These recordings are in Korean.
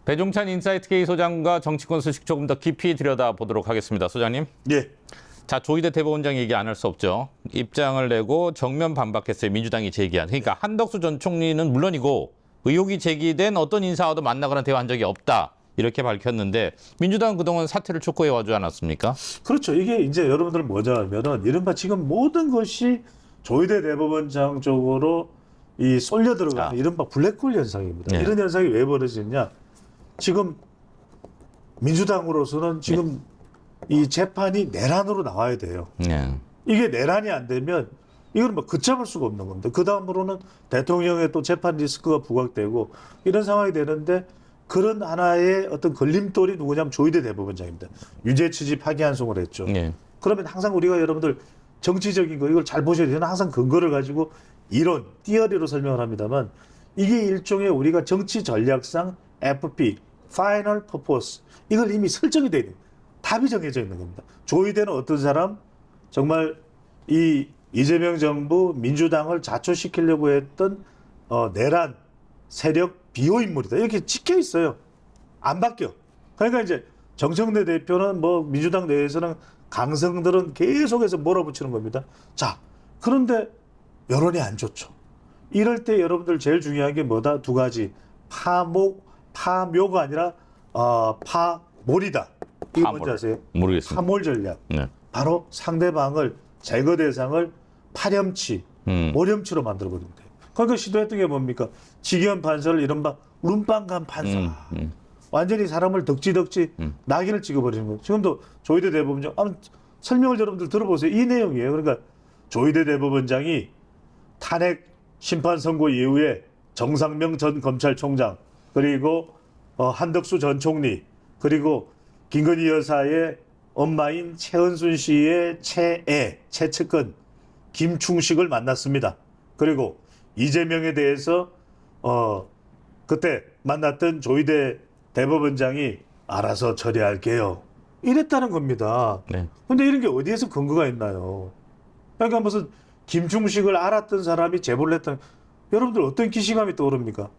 배종찬 인사이트K 소장과 정치권 소식 조금 더 깊이 들여다보도록 하겠습니다. 소장님. 예. 자, 조희대 대법원장 얘기 안 할 수 없죠. 입장을 내고 정면 반박했어요. 민주당이 제기한. 그러니까 한덕수 전 총리는 물론이고 의혹이 제기된 어떤 인사와도 만나거나 대화한 적이 없다. 이렇게 밝혔는데 민주당은 그동안 사퇴를 촉구해 와주지 않았습니까? 그렇죠. 이게 이제 여러분들 뭐냐면은 이른바 지금 모든 것이 조희대 대법원장 쪽으로 이 쏠려 들어가는 이른바 블랙홀 현상입니다. 네. 이런 현상이 왜 벌어지냐? 지금 민주당으로서는 지금 이 재판이 내란으로 나와야 돼요. 네. 이게 내란이 안 되면 이건 뭐 걷잡을 수가 없는 겁니다. 그 다음으로는 대통령의 또 재판 리스크가 부각되고 이런 상황이 되는데 그런 하나의 어떤 걸림돌이 누구냐면 조희대 대법원장입니다. 유죄 취지 파기환송을 했죠. 네. 그러면 항상 우리가 여러분들 정치적인 거 이걸 잘 보셔야 돼요. 저는 항상 근거를 가지고 이론, 띠어리로 설명을 합니다만 이게 일종의 우리가 정치 전략상 FP, Final Purpose 이걸 이미 설정이 돼 있는 답이 정해져 있는 겁니다. 조희대는 어떤 사람? 정말 이 이재명 정부 민주당을 자초시키려고 했던 내란 세력 비호 인물이다. 이렇게 찍혀 있어요. 안 바뀌어. 그러니까 이제 정청래 대표는 뭐 민주당 내에서는 강성들은 계속해서 몰아붙이는 겁니다. 자, 그런데 여론이 안 좋죠. 이럴 때 여러분들 제일 중요한 게 뭐다? 두 가지. 파묘가 아니라 파몰이다. 이거 뭔지 아세요? 모르겠습니다. 파몰 전략. 네. 바로 상대방을 제거 대상을 파렴치, 모렴치로 만들어버리면 돼요. 그러니까 시도했던 게 뭡니까? 직위원 판사를 이른바 눈빵간 판사. 완전히 사람을 덕지덕지 낙인을 찍어버리는 거예요. 지금도 조희대 대법원장 설명을 여러분들 들어보세요. 이 내용이에요. 그러니까 조희대 대법원장이 탄핵 심판 선고 이후에 정상명 전 검찰총장 그리고 한덕수 전 총리 그리고 김건희 여사의 엄마인 최은순 씨의 최측근 김충식을 만났습니다. 그리고 이재명에 대해서 그때 만났던 조희대 대법원장이 알아서 처리할게요. 이랬다는 겁니다. 네. 근데 이런 게 어디에서 근거가 있나요? 그러니까 무슨 김충식을 알았던 사람이 제보를 했다는 여러분들 어떤 기시감이 떠오릅니까?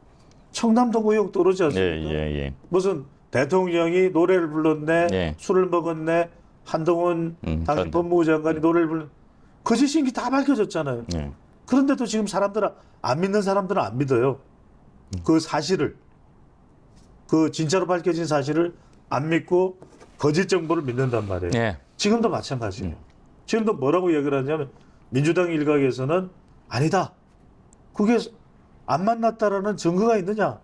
청남동 의혹 떠오르지 않습니까? 예. 무슨 대통령이 노래를 불렀네, 예. 술을 먹었네, 한동훈 당시 법무부 장관이 노래를 불렀네. 거짓인 게 다 밝혀졌잖아요. 예. 그런데도 지금 사람들은 안 믿는 사람들은 안 믿어요. 그 사실을. 그 진짜로 밝혀진 사실을 안 믿고 거짓 정보를 믿는단 말이에요. 예. 지금도 마찬가지예요. 지금도 뭐라고 얘기를 하냐면 민주당 일각에서는 아니다. 그게 안 만났다라는 증거가 있느냐.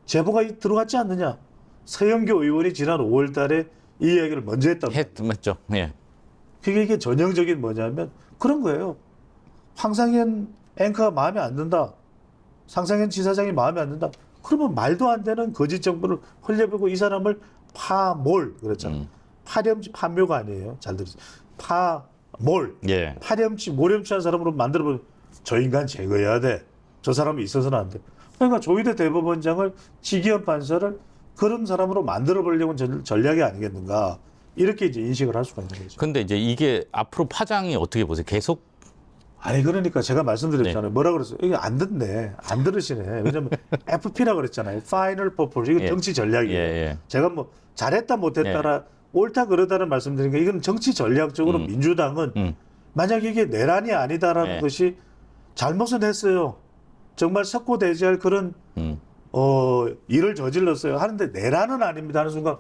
제보가 들어갔지 않느냐. 서영교 의원이 지난 5월 달에 이 이야기를 먼저 했단 말이에요. 맞죠. 예. 그게 이게 전형적인 뭐냐면 그런 거예요. 황상현 앵커가 마음에 안 든다. 상상현 지사장이 마음에 안 든다. 그러면 말도 안 되는 거짓 정보를 흘려보고 이 사람을 파몰 그랬잖아요. 파렴치 파묘가 아니에요. 잘 들으세요. 파몰. 예. 파렴치 모렴치한 사람으로 만들어버려. 저 인간 제거해야 돼. 저 사람이 있어서는 안 돼. 그러니까 조희대 대법원장을 직위원 판사를 그런 사람으로 만들어보려는 전략이 아니겠는가. 이렇게 이제 인식을 할 수가 있는 거죠. 근데 이제 이게 앞으로 파장이 어떻게 보세요? 계속 아니 그러니까 제가 말씀드렸잖아요. 뭐라 그랬어요? 이게 안 듣네. 안 들으시네. 왜냐면 FP라고 그랬잖아요. Final Purpose. 이건 정치 전략이에요. 예. 제가 뭐 잘했다 못했다라 옳다 그러다는 말씀드린 게 이건 정치 전략적으로 민주당은 만약 이게 내란이 아니다라는 것이 잘못은 했어요. 정말 석고대죄할 그런 일을 저질렀어요. 하는데 내란은 아닙니다 하는 순간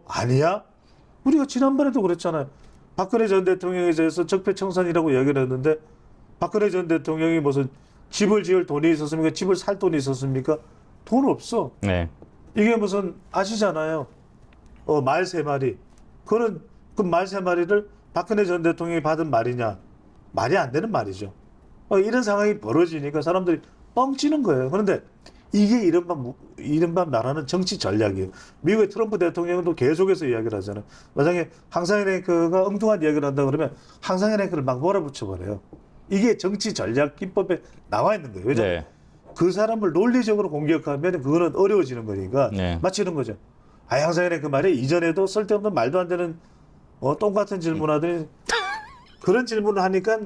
아니야? 우리가 지난번에도 그랬잖아요. 박근혜 전 대통령에 대해서 적폐청산이라고 이야기를 했는데 박근혜 전 대통령이 무슨 집을 지을 돈이 있었습니까? 집을 살 돈이 있었습니까? 돈 없어. 네. 이게 무슨 아시잖아요. 말 3마리. 그 말 3마리를 박근혜 전 대통령이 받은 말이냐. 말이 안 되는 말이죠. 이런 상황이 벌어지니까 사람들이 뻥치는 거예요. 그런데 이게 이른바 나라는 정치 전략이에요. 미국의 트럼프 대통령도 계속해서 이야기를 하잖아요. 만약에 황상현 앵커가 엉뚱한 이야기를 한다 그러면 황상현 앵커를 막 몰아붙여버려요. 이게 정치 전략 기법에 나와 있는 거예요. 왜냐하면 그 사람을 논리적으로 공격하면 그거는 어려워지는 거니까 마치 이런 거죠. 황상현 앵커 말에 이전에도 쓸데없는 말도 안 되는 똥 같은 질문하더니 그런 질문을 하니까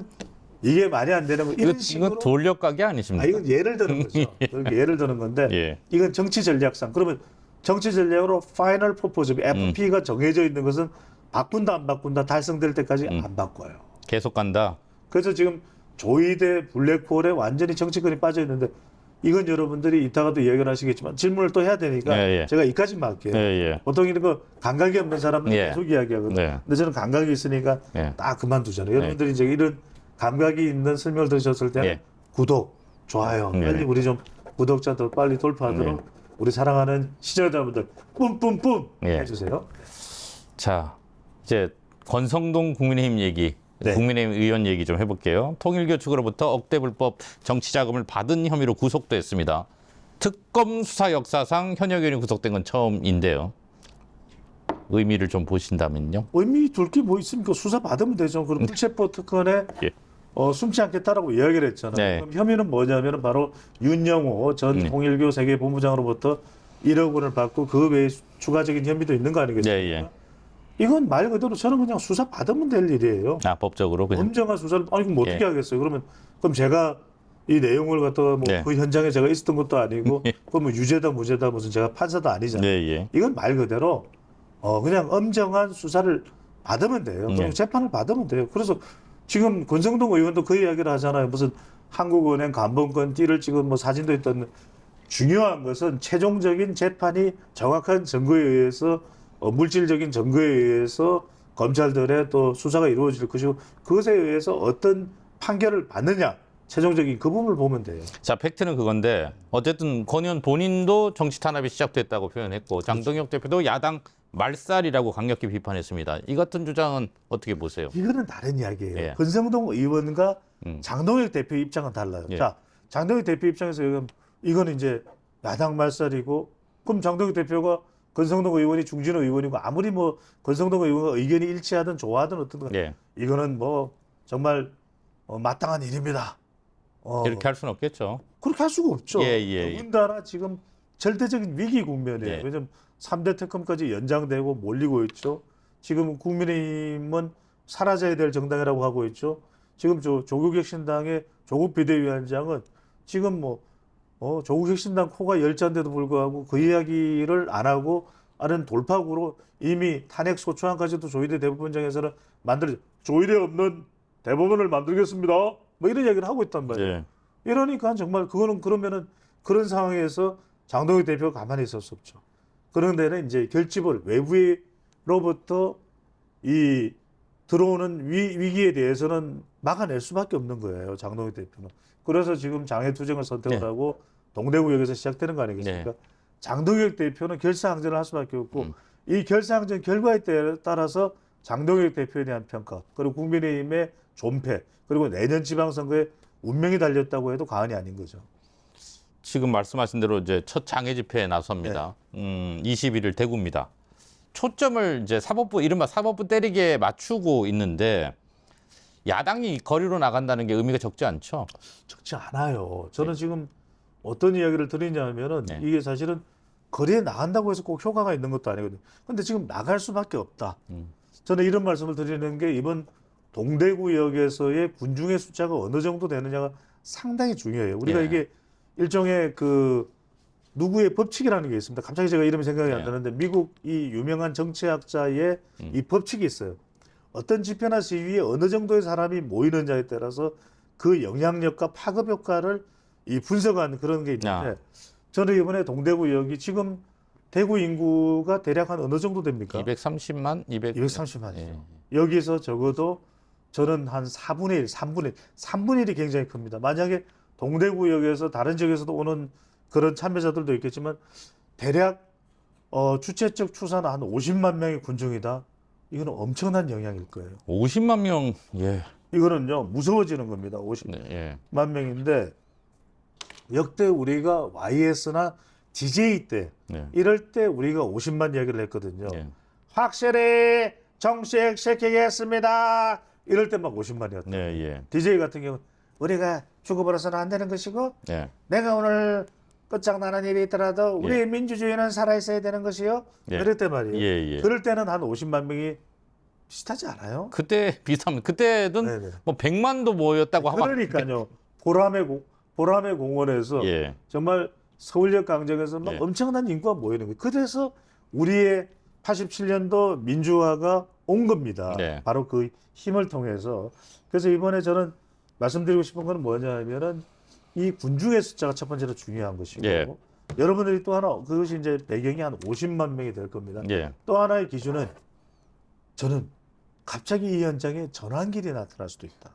이게 말이 안 되는 거. 이런 식으로. 이건 돌려가기 아니십니까? 이건 예를 드는 거죠. 그렇게 예를 드는 건데 이건 정치 전략상. 그러면 정치 전략으로 파이널 퍼포즈 FP가 정해져 있는 것은 바꾼다 안 바꾼다 달성될 때까지 안 바꿔요. 계속 간다. 그래서 지금 조이대 블랙홀에 완전히 정치권이 빠져 있는데 이건 여러분들이 이따가도 이야기를 하시겠지만 질문을 또 해야 되니까 예, 예. 제가 이까지만 할게요. 예, 예. 보통 이런 거 감각이 없는 사람은 예. 계속 이야기하거든요. 네. 근데 저는 감각이 있으니까 예. 딱 그만두잖아요. 여러분들이 이제 이런 감각이 있는 설명을 들으셨을 때는 예. 구독, 좋아요. 예. 빨리 우리 좀 구독자도 빨리 돌파하도록 우리 사랑하는 시청자분들 뿜뿜뿜 예. 해주세요. 자, 이제 권성동 국민의힘 얘기, 네. 국민의힘 의원 얘기 좀 해볼게요. 통일교 측으로부터 억대 불법 정치 자금을 받은 혐의로 구속됐습니다. 특검 수사 역사상 현역 의원이 구속된 건 처음인데요. 의미를 좀 보신다면요. 의미 둘 게 뭐 있습니까? 수사 받으면 되죠. 그럼 불체포 특권에 예. 숨지 않겠다라고 이야기를 했잖아요. 네. 그럼 혐의는 뭐냐면 바로 윤영호 전 통일교 세계본부장으로부터 1억 원을 받고 그 외에 추가적인 혐의도 있는 거 아니겠습니까? 예, 예. 이건 말 그대로 저는 그냥 수사 받으면 될 일이에요. 아, 법적으로 그냥. 엄정한 수사를 아니 그럼 어떻게 예. 하겠어요? 그럼 제가 이 내용을 갖다가 뭐 네. 그 현장에 제가 있었던 것도 아니고 그럼 뭐 유죄다 무죄다 무슨 제가 판사도 아니잖아요. 네, 예. 이건 말 그대로 그냥 엄정한 수사를 받으면 돼요. 그럼 네. 재판을 받으면 돼요. 그래서 지금 권성동 의원도 그 이야기를 하잖아요. 무슨 한국은행 감봉권 띠를 찍은 뭐 사진도 있던 중요한 것은 최종적인 재판이 정확한 증거에 의해서 물질적인 증거에 의해서 검찰들의 또 수사가 이루어질 것이고 그것에 의해서 어떤 판결을 받느냐 최종적인 그 부분을 보면 돼요. 자, 팩트는 그건데 어쨌든 권 의원 본인도 정치 탄압이 시작됐다고 표현했고 장동혁 대표도 야당 말살이라고 강력히 비판했습니다. 이 같은 주장은 어떻게 보세요? 이거는 다른 이야기예요. 예. 권성동 의원과 장동혁 대표 입장은 달라요. 예. 자, 장동혁 대표 입장에서 이거는 이제 야당 말살이고 그럼 장동혁 대표가 권성동 의원이 중진호 의원이고 아무리 뭐 권성동 의원과 의견이 일치하든 좋아하든 어떤 거 예. 이거는 뭐 정말 마땅한 일입니다. 이렇게 할 수는 없겠죠. 그렇게 할 수가 없죠. 예, 예, 예. 더군다나 지금 절대적인 위기 국면이에요. 예. 왜냐면 3대 특검까지 연장되고 몰리고 있죠. 지금 국민의힘은 사라져야 될 정당이라고 하고 있죠. 지금 조국혁신당의 조국 비대위원장은 지금 조국혁신당 코가 열잔데도 불구하고 그 이야기를 안 하고 하는 돌파구로 이미 탄핵 소추안까지도 조의대 대법원장에서는 조의대 없는 대법원을 만들겠습니다. 뭐 이런 이야기를 하고 있단 말이에요. 예. 이러니까 정말 그러면은 그런 상황에서 장동혁 대표가 가만히 있을 수 없죠. 그런 데는 이제 결집을 외부로부터 이 들어오는 위기에 대해서는 막아낼 수밖에 없는 거예요. 장동혁 대표는. 그래서 지금 장외투쟁을 선택을 네. 하고 동대구역에서 시작되는 거 아니겠습니까? 네. 장동혁 대표는 결사항전을 할 수밖에 없고 이 결사항전 결과에 따라서 장동혁 대표에 대한 평가 그리고 국민의힘의 존폐 그리고 내년 지방선거에 운명이 달렸다고 해도 과언이 아닌 거죠. 지금 말씀하신 대로 이제 첫 장애 집회에 나섭니다. 21일 대구입니다. 초점을 이제 이른바 사법부 때리기에 맞추고 있는데 야당이 거리로 나간다는 게 의미가 적지 않죠. 적지 않아요. 저는 지금 어떤 이야기를 드리냐면은 네. 이게 사실은 거리에 나간다고 해서 꼭 효과가 있는 것도 아니거든요. 근데 지금 나갈 수밖에 없다. 저는 이런 말씀을 드리는 게 이번 동대구역에서의 군중의 숫자가 어느 정도 되느냐가 상당히 중요해요. 우리가 예. 이게 일종의 누구의 법칙이라는 게 있습니다. 갑자기 제가 이름이 생각이 안 예. 나는데 미국 이 유명한 정치학자의 이 법칙이 있어요. 어떤 집회나 시위에 어느 정도의 사람이 모이느냐에 따라서 그 영향력과 파급 효과를 이 분석한 그런 게 있는데 저는 이번에 동대구역이 지금 대구 인구가 대략 한 어느 정도 됩니까? 230만? 230만이죠. 예. 여기서 적어도 저는 한 4분의 1, 3분의 1이 굉장히 큽니다. 만약에 동대구역에서 다른 지역에서도 오는 그런 참여자들도 있겠지만 대략 주최측 추산 한 50만 명의 군중이다. 이거는 엄청난 영향일 거예요. 50만 명. 예. 이거는요 무서워지는 겁니다. 50만 네, 예. 명인데 역대 우리가 YS나 DJ 때 네. 이럴 때 우리가 50만 이야기를 했거든요. 예. 확실히 정식시키겠습니다. 이럴 때 막 50만이었다. 네, 예. DJ 같은 경우 우리가 죽어버려서는 안 되는 것이고 예. 내가 오늘 끝장나는 일이 있더라도 우리 예. 민주주의는 살아있어야 되는 것이요. 예. 이럴 때 말이에요. 예, 예. 그럴 때는 한 50만 명이 비슷하지 않아요? 그때 비슷합니다. 그때는 네네. 뭐 100만도 모였다고 하면 그러니까요. 보람의 공원에서 예. 정말 서울역 강정에서 막 예. 엄청난 인구가 모이는 거예요. 그래서 우리의 87년도 민주화가 온 겁니다. 네. 바로 그 힘을 통해서. 그래서 이번에 저는 말씀드리고 싶은 건 뭐냐면은 이 군중의 숫자가 첫 번째로 중요한 것이고 예. 여러분들이 또 하나 그것이 이제 배경이 한 50만 명이 될 겁니다. 예. 또 하나의 기준은 저는 갑자기 이 현장에 전환길이 나타날 수도 있다.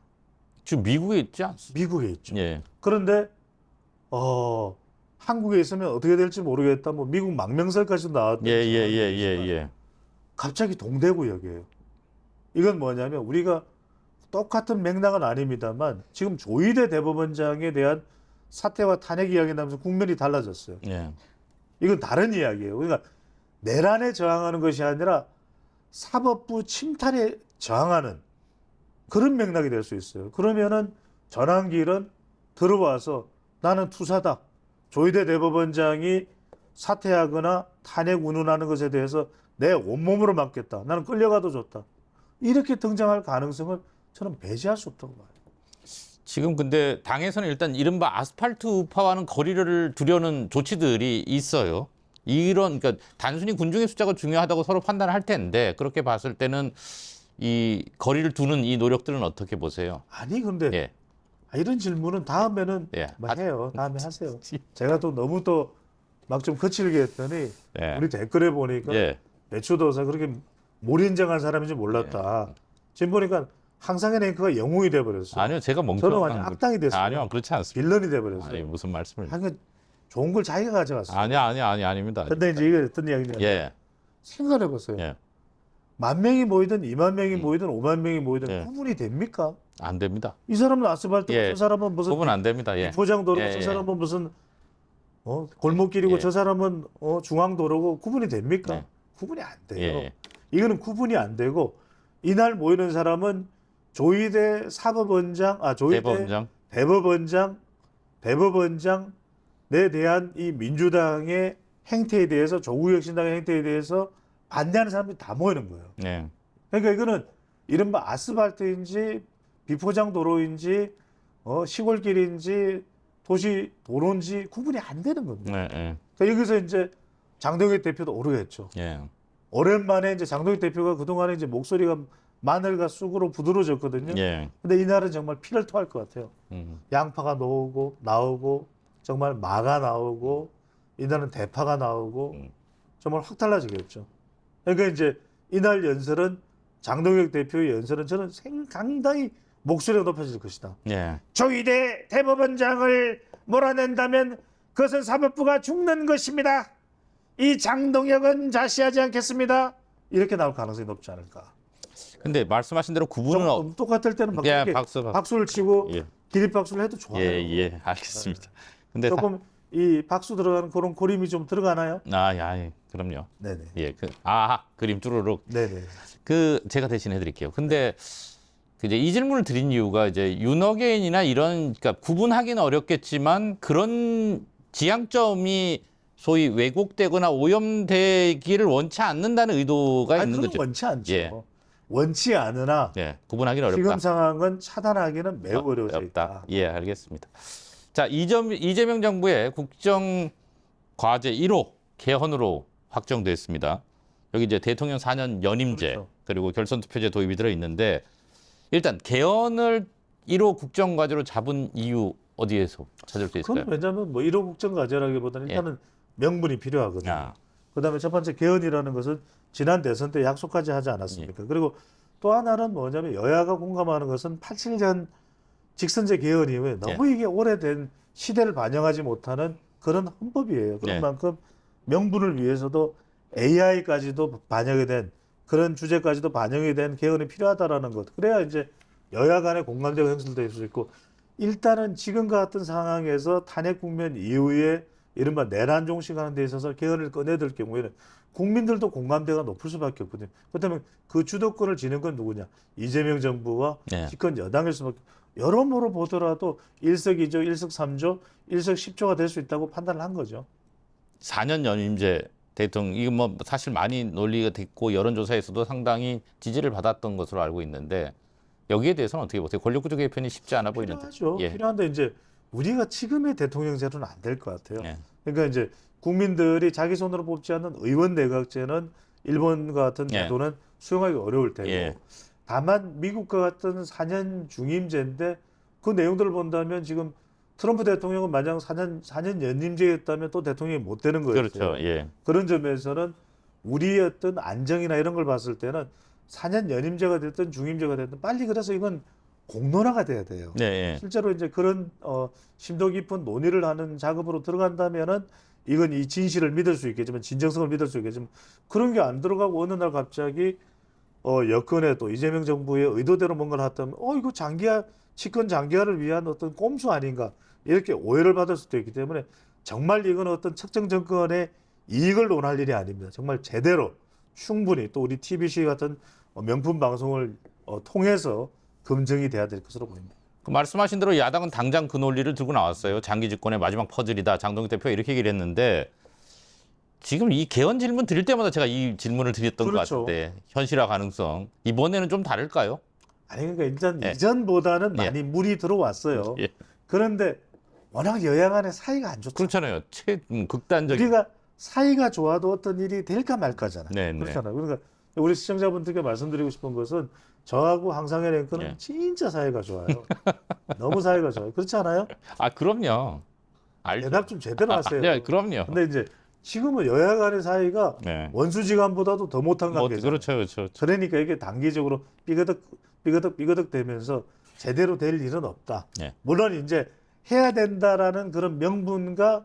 지금 미국에 있지 않습니까? 미국에 있죠. 예. 그런데 한국에 있으면 어떻게 될지 모르겠다. 뭐 미국 망명설까지도 나왔던 예. 갑자기 동대구역이에요. 이건 뭐냐면 우리가 똑같은 맥락은 아닙니다만 지금 조희대 대법원장에 대한 사퇴와 탄핵 이야기 나면서 국면이 달라졌어요. 예. 이건 다른 이야기예요. 그러니까 내란에 저항하는 것이 아니라 사법부 침탈에 저항하는 그런 맥락이 될 수 있어요. 그러면은 전환길은 들어와서 나는 투사다. 조희대 대법원장이 사퇴하거나 탄핵 운운하는 것에 대해서 내 온몸으로 맡겠다. 나는 끌려가도 좋다. 이렇게 등장할 가능성을 저는 배제할 수 없다고 봐요. 지금 근데 당에서는 일단 이른바 아스팔트 우파와는 거리를 두려는 조치들이 있어요. 그러니까 단순히 군중의 숫자가 중요하다고 서로 판단할 텐데 그렇게 봤을 때는 이 거리를 두는 이 노력들은 어떻게 보세요? 아니 근데 예. 이런 질문은 다음에는 예. 뭐 해요. 다음에 하세요. 제가 또 너무 또 막 좀 거칠게 했더니 예. 우리 댓글에 보니까 예. 배추도사 그렇게 몰인정한 사람인지 몰랐다. 지금 보니까 항상의 랭크가 영웅이 돼버렸어요. 아니요, 제가 저는 멍청한 완전 악당이 됐어요. 아니요, 그렇지 않습니다. 빌런이 돼버렸어요. 아니 무슨 말씀을? 하여간 좋은 걸 자기가 가져갔어요. 아닙니다. 근데 이제 이게 어떤 이야기냐면 예. 생각을 해보세요. 예. 10,000명이 모이든 20,000명이 모이든 50,000명이 모이든 예. 구분이 됩니까? 안 됩니다. 이 사람은 아스팔트, 예. 저 사람은 무슨 구분 안 됩니다. 예. 포장도로, 예, 저 예. 사람은 무슨 골목길이고 예. 저 사람은 중앙도로고 구분이 됩니까? 네. 구분이 안 돼요. 예. 이거는 구분이 안 되고 이날 모이는 사람은 조희대 사법원장, 조희대 대법원장. 대법원장에 대한 이 민주당의 행태에 대해서 조국혁신당의 행태에 대해서 반대하는 사람들이 다 모이는 거예요. 예. 그러니까 이거는 이른바 아스팔트인지 비포장 도로인지 시골길인지 도시 도로인지 구분이 안 되는 겁니다. 예. 예. 그러니까 여기서 이제 장동혁 대표도 오르겠죠. 예. 오랜만에 이제 장동혁 대표가 그동안에 이제 목소리가 마늘과 쑥으로 부드러워졌거든요. 예. 근데 이날은 정말 피를 토할 것 같아요. 음. 양파가 나오고 정말 마가 나오고 이날은 대파가 나오고 정말 확 달라지겠죠. 그러니까 이제 이날 연설은 장동혁 대표의 연설은 저는 상당히 목소리가 높아질 것이다. 예. 조희대 대법원장을 몰아낸다면 그것은 사법부가 죽는 것입니다. 이 장동혁은 자시하지 않겠습니다. 이렇게 나올 가능성이 높지 않을까. 근데 말씀하신 대로 구분은 좀 똑같을 때는 막 예, 이렇게 박수를 치고 예. 기립박수를 해도 좋아요. 예, 알겠습니다. 근데 조금 이 박수 들어가는 그런 고림이 좀 들어가나요? 그럼요. 네네. 예, 그림 쭈루룩. 네네. 제가 대신 해드릴게요. 근데 이제 이 질문을 드린 이유가 이제 윤어게인이나 이런 그러니까 구분하기는 어렵겠지만 그런 지향점이 소위 왜곡되거나 오염되기를 원치 않는다는 의도가 있는 그건 거죠. 원치 않죠. 예. 원치 않으나 예, 구분하기는 어렵다. 지금 상황은 차단하기는 매우 어려워져 있다. 예, 알겠습니다. 자, 이재명 정부의 국정 과제 1호 개헌으로 확정됐습니다. 여기 이제 대통령 4년 연임제 그렇죠. 그리고 결선 투표제 도입이 들어 있는데 일단 개헌을 1호 국정 과제로 잡은 이유 어디에서 찾을 수 있을까요? 그건 왜냐하면 뭐 1호 국정 과제라기보다는 일단은 명분이 필요하거든요. 아, 그다음에 첫 번째 개헌이라는 것은 지난 대선 때 약속까지 하지 않았습니까? 그리고 또 하나는 뭐냐면 여야가 공감하는 것은 87년 직선제 개헌 이후에 너무 이게 오래된 시대를 반영하지 못하는 그런 헌법이에요. 그런 네. 만큼 명분을 위해서도 AI까지도 반영이 된 그런 주제까지도 반영이 된 개헌이 필요하다라는 것. 그래야 이제 여야 간의 공감대가 형성될 수 있고 일단은 지금과 같은 상황에서 탄핵 국면 이후에 이른바 내란 종식하는 데 있어서 개헌을 꺼내들 경우에는 국민들도 공감대가 높을 수밖에 없거든요. 그렇다면 그 주도권을 지는 건 누구냐? 이재명 정부와 네. 집권 여당일 수밖에. 여러모로 보더라도 일석이조, 일석삼조, 일석십조가 될 수 있다고 판단을 한 거죠. 4년 연임제 대통령 이거 뭐 사실 많이 논리가 됐고 여론조사에서도 상당히 지지를 받았던 것으로 알고 있는데 여기에 대해서는 어떻게 보세요? 권력구조 개편이 쉽지 않아 보이는데. 필요하죠. 예. 필요한데 이제 우리가 지금의 대통령제로는 안 될 것 같아요. 예. 그러니까 이제 국민들이 자기 손으로 뽑지 않는 의원 내각제는 일본과 같은 예. 제도는 수용하기 어려울 테고 예. 다만 미국과 같은 4년 중임제인데 그 내용들을 본다면 지금 트럼프 대통령은 만약 4년 연임제였다면 또 대통령이 못 되는 거였어요. 그렇죠. 예. 그런 점에서는 우리의 어떤 안정이나 이런 걸 봤을 때는 4년 연임제가 됐든 중임제가 됐든 빨리 그래서 이건 공론화가 돼야 돼요. 네. 예. 실제로 이제 그런 심도 깊은 논의를 하는 작업으로 들어간다면은 이건 이 진실을 믿을 수 있겠지만 진정성을 믿을 수 있겠지만 그런 게 안 들어가고 어느 날 갑자기 여권에 또 이재명 정부의 의도대로 뭔가를 했다면 이거 집권 장기화를 위한 어떤 꼼수 아닌가 이렇게 오해를 받을 수도 있기 때문에 정말 이건 어떤 특정 정권의 이익을 논할 일이 아닙니다. 정말 제대로 충분히 또 우리 TBC 같은 명품 방송을 통해서 검증이 돼야 될 것으로 보입니다. 그 말씀하신 대로 야당은 당장 그 논리를 들고 나왔어요. 장기 집권의 마지막 퍼즐이다. 장동익 대표가 이렇게 얘기를 했는데 지금 이 개헌 질문 드릴 때마다 제가 이 질문을 드렸던 그렇죠. 것 같은데 현실화 가능성 이번에는 좀 다를까요? 아니 그러니까 일단 예. 이전보다는 예. 많이 물이 들어왔어요. 예. 그런데 워낙 여야 간의 사이가 안 좋죠. 그렇잖아요. 극단적인. 우리가 사이가 좋아도 어떤 일이 될까 말까잖아요. 네, 네. 그렇잖아요. 그러니까 우리 시청자분들께 말씀드리고 싶은 것은 저하고 황상현 앵커는 예. 진짜 사이가 좋아요. 너무 사이가 좋아요. 그렇지 않아요? 아 그럼요. 대답 좀 제대로 하세요. 네, 그럼요. 근데 이제 지금은 여야 간의 사이가 네. 원수지간보다도 더 못한 관계죠. 그렇죠, 그렇죠. 그러니까 이게 단기적으로 삐그덕 되면서 제대로 될 일은 없다. 네. 물론 이제 해야 된다라는 그런 명분과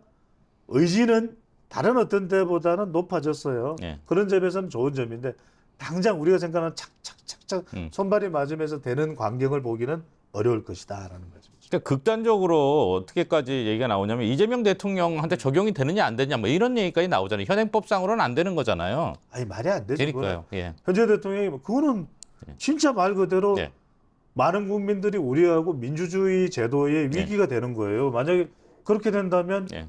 의지는 다른 어떤 때보다는 높아졌어요. 네. 그런 점에서는 좋은 점인데 당장 우리가 생각하는 착착착착 손발이 맞으면서 되는 광경을 보기는 어려울 것이다라는 말씀이죠. 그러니까 극단적으로 어떻게까지 얘기가 나오냐면 이재명 대통령한테 적용이 되느냐 안 되느냐 뭐 이런 얘기까지 나오잖아요. 현행법상으로는 안 되는 거잖아요. 아니 말이 안 되죠. 그러니까요. 예. 현재 대통령이 그거는 진짜 말 그대로 네. 많은 국민들이 우려하고 민주주의 제도의 위기가 되는 거예요. 만약에 그렇게 된다면 예.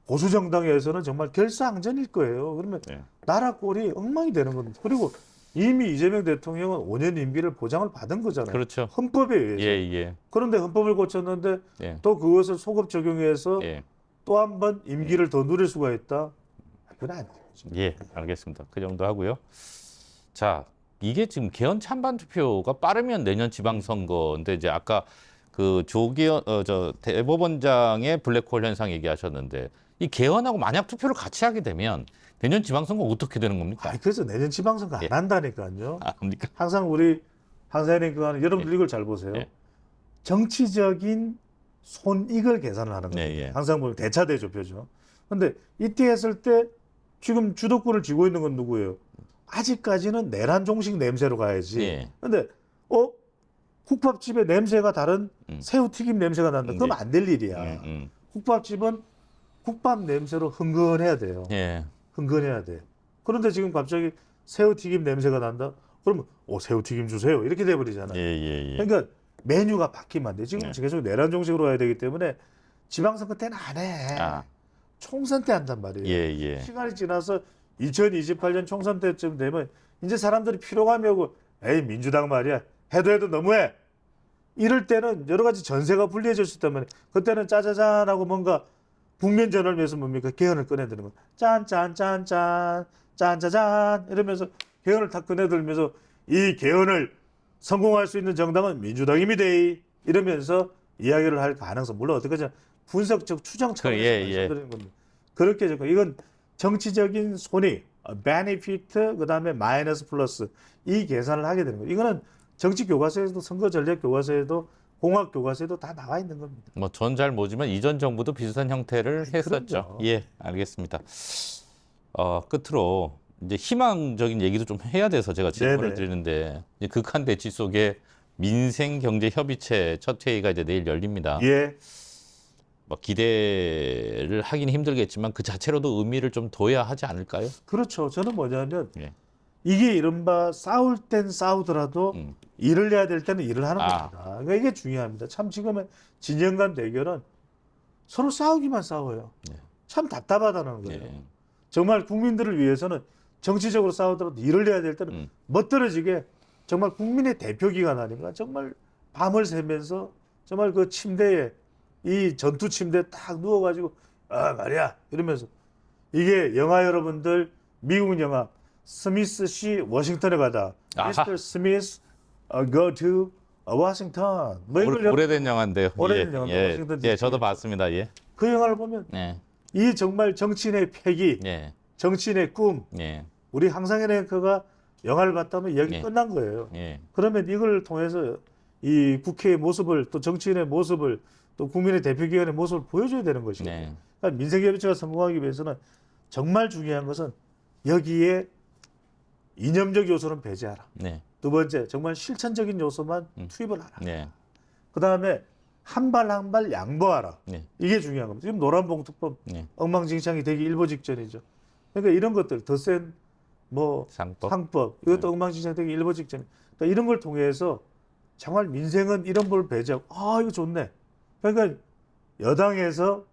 보수 정당에서는 정말 결사항전일 거예요. 그러면 네. 나라 꼴이 엉망이 되는 겁니다. 그리고 이미 이재명 대통령은 5년 임기를 보장을 받은 거잖아요. 그렇죠. 헌법에 의해서. 예. 그런데 헌법을 고쳤는데 예. 또 그것을 소급 적용해서 예. 또 한 번 임기를 더 누릴 수가 있다. 그건 아니죠. 예, 알겠습니다. 그 정도 하고요. 자, 이게 지금 개헌 찬반 투표가 빠르면 내년 지방선거인데 이제 아까 그 조기현 대법원장의 블랙홀 현상 얘기하셨는데 이 개헌하고 만약 투표를 같이 하게 되면 내년 지방선거 어떻게 되는 겁니까? 그래서 내년 지방선거 안 예. 한다니까요. 압니까? 항상 우리 항사연행그 하는 여러분들 이걸 잘 보세요. 예. 정치적인 손익을 계산을 하는 거예요. 예. 항상 보면 대차대조표죠. 근데 이때 했을 때 지금 주도권을 쥐고 있는 건 누구예요? 아직까지는 내란 종식 냄새로 가야지. 예. 근데 국밥집의 냄새가 다른 새우튀김 냄새가 난다. 그럼 안 될 일이야. 국밥집은 국밥 냄새로 흥건해야 돼요. 예. 흥건해야 돼. 그런데 지금 갑자기 새우튀김 냄새가 난다? 그러면 새우튀김 주세요. 이렇게 돼버리잖아요. 예. 그러니까 메뉴가 바뀌면 안 돼. 지금 네. 계속 내란 정식으로 가야 되기 때문에 지방선거 때는 안 해. 아. 총선 때 한단 말이에요. 예. 시간이 지나서 2028년 총선 때쯤 되면 이제 사람들이 피로감이 오고 에이 민주당 말이야. 해도 너무해. 이럴 때는 여러 가지 전세가 불리해질 수 있단 말이에요. 그때는 짜자잔하고 뭔가 국면 전환을 위해서 뭡니까? 개헌을 꺼내드는 거. 짠짠짠짠 짠짜잔 이러면서 개헌을 탁 꺼내들면서 이 개헌을 성공할 수 있는 정당은 민주당입니다. 이러면서 이야기를 할 가능성. 물론 어떻게든 분석적 추정 차원에서 말씀드리는 겁니다. 그렇게 이건 정치적인 손익, 베네피트, 그다음에 마이너스 플러스 이 계산을 하게 되는 거예요. 이거는 정치 교과서에도 선거 전략 교과서에도 공학 교과서에도 다 나와 있는 겁니다. 뭐 전 잘 모르지만 이전 정부도 비슷한 형태를 했었죠. 그럼요. 예, 알겠습니다. 끝으로 이제 희망적인 얘기도 좀 해야 돼서 제가 질문을 네네. 드리는데 이제 극한 대치 속에 민생 경제 협의체 첫 회의가 이제 내일 열립니다. 예. 뭐 기대를 하긴 힘들겠지만 그 자체로도 의미를 좀 둬야 하지 않을까요? 그렇죠. 저는 뭐냐면 예. 이게 이른바 싸울 땐 싸우더라도 일을 해야 될 때는 일을 하는 겁니다. 그러니까 이게 중요합니다. 참 지금의 진영 간 대결은 서로 싸우기만 싸워요. 참 답답하다는 거예요. 예. 정말 국민들을 위해서는 정치적으로 싸우더라도 일을 해야 될 때는 멋들어지게 정말 국민의 대표 기관 아닌가. 정말 밤을 새면서 정말 그 침대에 이 전투 침대에 딱 누워가지고 아 말이야 이러면서 이게 영화 여러분들 미국 영화 스미스 씨 워싱턴에 가다 아하. 미스터 스미스 go to 워싱턴 뭐 이걸 여러분- 오래된 영화인데요. 오래된 예, 영화인데 예, 워싱턴 예, DC. 저도 봤습니다. 예, 그 영화를 보면 예, 이 정말 정치인의 패기 예, 정치인의 꿈 예, 우리 항상의 랭커가 영화를 봤다면 이야기 예. 끝난 거예요. 예, 그러면 이걸 통해서 이 국회의 모습을 또 정치인의 모습을 또 국민의 대표기관의 모습을 보여줘야 되는 것이거든요. 네, 그러니까 민생협의체가 성공하기 위해서는 정말 중요한 것은 여기에 이념적 요소는 배제하라. 네, 두 번째, 정말 실천적인 요소만 투입을 하라. 네, 그 다음에 한 발 한 발 양보하라. 네, 이게 중요한 겁니다. 지금 노란봉투법 네. 엉망진창이 되기 일보 직전이죠. 그러니까 이런 것들 더 센 뭐 상법. 상법 이것도 엉망진창 되기 일보 직전. 그러니까 이런 걸 통해서 정말 민생은 이런 걸 배제하고 아 이거 좋네. 그러니까 여당에서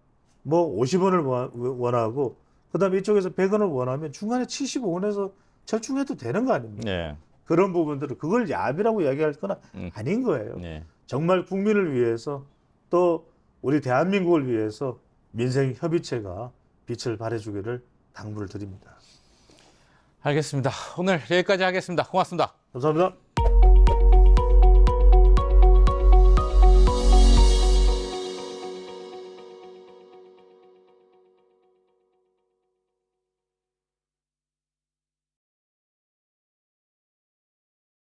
뭐 50원을 원하고 그다음에 이쪽에서 100원을 원하면 중간에 75원에서 절충해도 되는 거 아닙니까? 네, 그런 부분들을 그걸 야비라고 이야기할 건 아닌 거예요. 네. 정말 국민을 위해서 또 우리 대한민국을 위해서 민생 협의체가 빛을 발해주기를 당부를 드립니다. 알겠습니다. 오늘 여기까지 하겠습니다. 고맙습니다. 감사합니다.